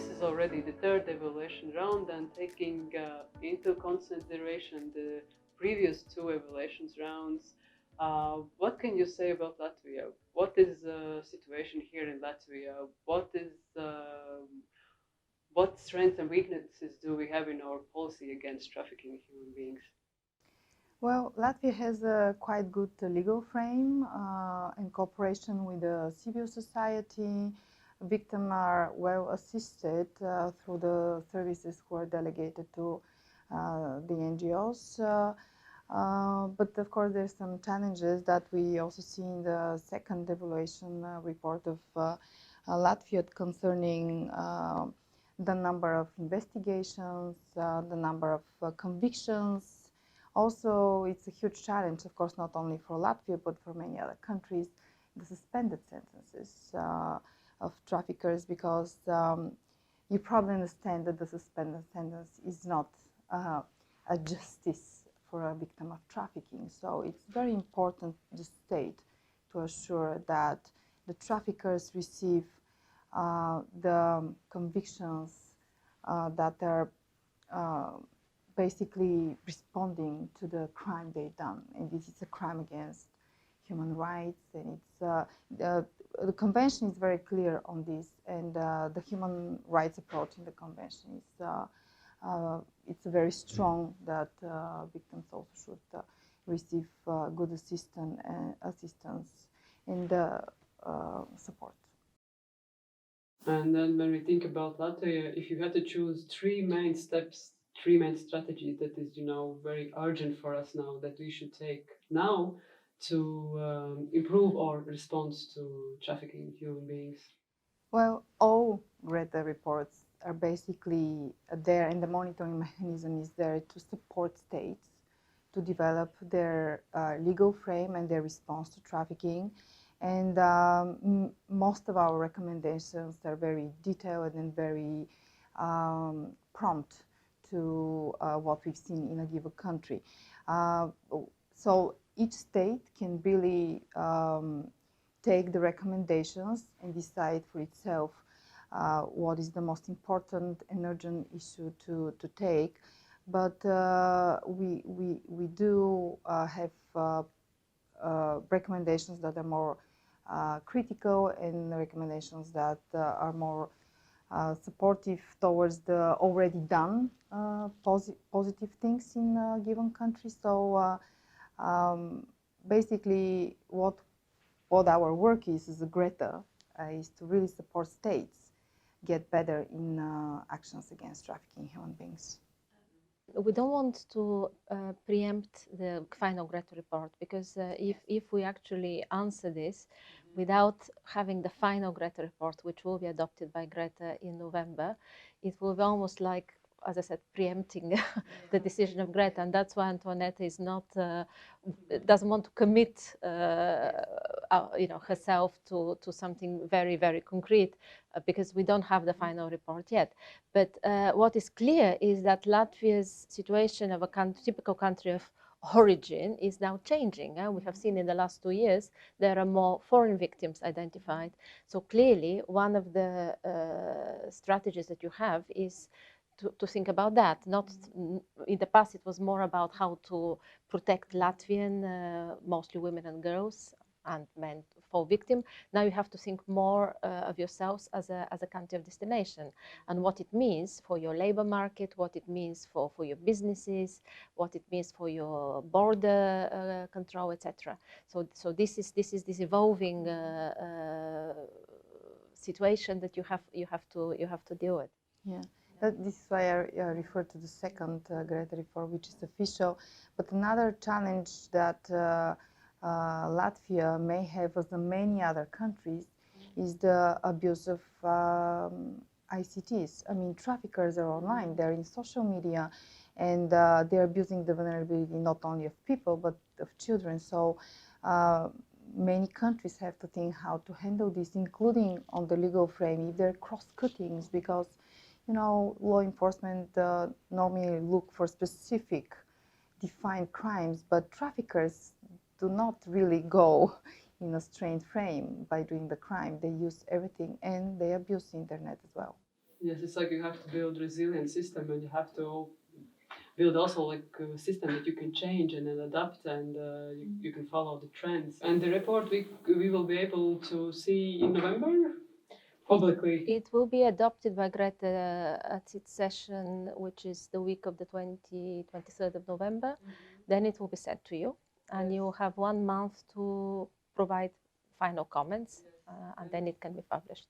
this is already the third evaluation round, and taking into consideration the previous two evaluations rounds, what can you say about Latvia? What is the situation here in Latvia? What strengths and weaknesses do we have in our policy against trafficking in human beings? Well, Latvia has a quite good legal frame in cooperation with the civil society. Victims are well assisted through the services who are delegated to the NGOs. But of course, there's some challenges that we also see in the second evaluation report of Latvia concerning the number of investigations, the number of convictions. Also, it's a huge challenge, of course, not only for Latvia, but for many other countries, the suspended sentences of traffickers, because you probably understand that the suspended sentence is not a justice for a victim of trafficking. So it's very important, the state, to assure that the traffickers receive the convictions that are basically responding to the crime they've done, and this is a crime against human rights, and it's the convention is very clear on this, and the human rights approach in the convention is it's very strong that victims also should receive good assistance and support. And then when we think about Latvia, if you had to choose three main steps, three main strategies that is, very urgent for us now, that we should take now to improve our response to trafficking in human beings? Well, all Greta reports are basically there, and the monitoring mechanism is there to support states to develop their legal frame and their response to trafficking. And most of our recommendations are very detailed and very prompt to what we've seen in a given country. So each state can really take the recommendations and decide for itself what is the most important and urgent issue to take. But we do have recommendations that are more critical, and recommendations that are more supportive towards the already done positive things in a given country. So basically what our work is as a Greta is to really support states get better in actions against trafficking human beings. We don't want to preempt the final Greta report, because if we actually answer this without having the final Greta report, which will be adopted by Greta in November, it will be almost like, as I said, preempting the decision of Greta, and that's why Antuanetu is not doesn't want to commit herself to something very, very concrete, because we don't have the final report yet. But what is clear is that Latvia's situation of a typical country of origin is now changing. We have seen in the last 2 years there are more foreign victims identified. So clearly one of the strategies that you have is to think about that. Not in the past, it was more about how to protect Latvian, mostly women and girls and men, for victim. Now you have to think more of yourselves as a country of destination, and what it means for your labor market, what it means for your businesses, what it means for your border control, etc. So this is this evolving situation that you have to deal with. Yeah. This is why I refer to the second Greta report, which is official. But another challenge that Latvia may have, as many other countries, is the abuse of ICTs. I mean, traffickers are online, they're in social media, and they're abusing the vulnerability not only of people, but of children. So many countries have to think how to handle this, including on the legal frame, if there are cross-cuttings, because law enforcement normally look for specific defined crimes, but traffickers do not really go in a straight frame by doing the crime. They use everything, and they abuse the internet as well. Yes, it's like you have to build resilient system, and you have to build also like a system that you can change and then adapt, and you can follow the trends. And the report we will be able to see in November publicly. It will be adopted by Greta at its session, which is the week of the 23rd of November. Then it will be sent to you, and you will have 1 month to provide final comments, and then it can be published.